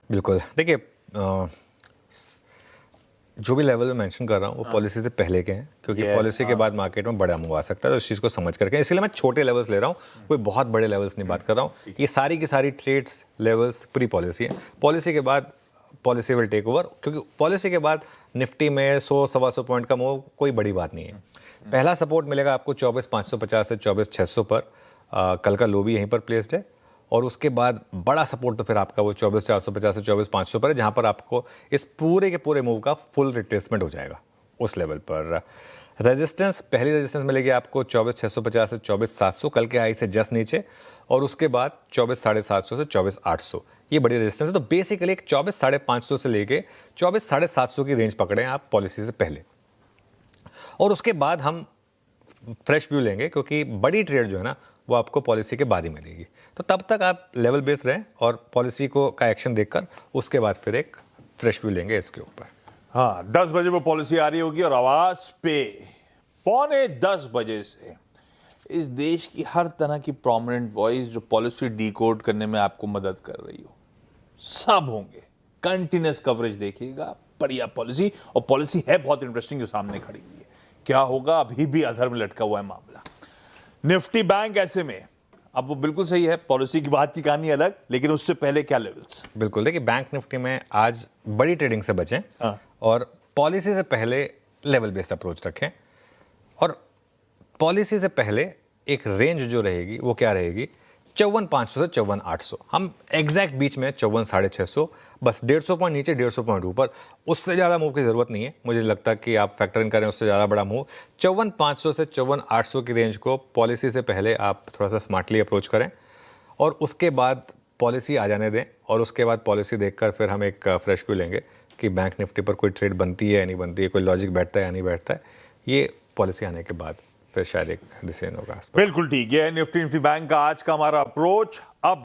बिल्कुल। देखिए जो भी लेवल में मेंशन कर रहा हूँ वो पॉलिसी से पहले के हैं, क्योंकि पॉलिसी के बाद मार्केट में बड़ा मूव आ सकता है, तो इस चीज़ को समझ करके इसलिए मैं छोटे लेवल्स ले रहा हूँ, कोई बहुत बड़े लेवल्स नहीं बात कर रहा हूँ। ये सारी की सारी ट्रेड्स लेवल्स प्री पॉलिसी है। पॉलिसी के बाद पॉलिसी विल टेक ओवर, क्योंकि पॉलिसी के बाद निफ्टी में 100-125 पॉइंट का मूव कोई बड़ी बात नहीं है। पहला सपोर्ट मिलेगा आपको 24,550 से 24,600 पर। कल का लो भी यहीं पर प्लेस्ड है, और उसके बाद बड़ा सपोर्ट तो फिर आपका वो 24,450 से 24,500 पर है, जहां पर आपको इस पूरे के पूरे मूव का फुल रिट्रेसमेंट हो जाएगा उस लेवल पर। रेजिस्टेंस, पहली रेजिस्टेंस मिलेगी आपको 24,650 से 24,700 कल के हाई से जस्ट नीचे, और उसके बाद 24,750 से 24,800 ये बड़ी रेजिस्टेंस है। तो बेसिकली एक 24,550 से लेके 24,750 की रेंज पकड़े हैं आप पॉलिसी से पहले, और उसके बाद हम फ्रेश व्यू लेंगे, क्योंकि बड़ी ट्रेड जो है ना वो आपको पॉलिसी के बाद ही मिलेगी। तो तब तक आप लेवल बेस्ड रहें और पॉलिसी को का एक्शन देखकर उसके बाद फिर एक फ्रेश व्यू लेंगे इसके ऊपर। हाँ, 10 बजे वो पॉलिसी आ रही होगी और आवाज पे 9:45 बजे से इस देश की हर तरह की प्रोमिनेंट वॉइस जो पॉलिसी डिकोड करने में आपको मदद कर रही हो, सब होंगे। कंटिन्यूस कवरेज देखिएगा, बढ़िया पॉलिसी, और पॉलिसी है बहुत इंटरेस्टिंग जो सामने खड़ी हुई है। क्या होगा, अभी भी अधर में लटका हुआ है मामला। निफ्टी बैंक ऐसे में, अब वो बिल्कुल सही है, पॉलिसी की बात की कहानी अलग, लेकिन उससे पहले क्या लेवल्स? बिल्कुल, देखिए बैंक निफ्टी में आज बड़ी ट्रेडिंग से बचें और पॉलिसी से पहले लेवल बेस्ड अप्रोच रखें, और पॉलिसी से पहले एक रेंज जो रहेगी वो क्या रहेगी, 54,500 से 54,800। हम एग्जैक्ट बीच में 54,650, बस 150 पॉइंट नीचे 150 पॉइंट ऊपर, उससे ज़्यादा मूव की ज़रूरत नहीं है। मुझे लगता कि आप फैक्टर इन करें उससे ज़्यादा बड़ा मूव। 54,500 से 54,800 की रेंज को पॉलिसी से पहले आप थोड़ा सा स्मार्टली अप्रोच करें, और उसके बाद पॉलिसी आ जाने दें, और उसके बाद पॉलिसी देखकर फिर हम एक फ्रेश व्यू लेंगे कि बैंक निफ्टी पर कोई ट्रेड बनती है या नहीं बनती है, कोई लॉजिक बैठता है या नहीं बैठता है। ये पॉलिसी आने के बाद फिर शायद एक डिसीजन होगा। बिल्कुल ठीक है, निफ्टी बैंक का आज का हमारा अप्रोच। अब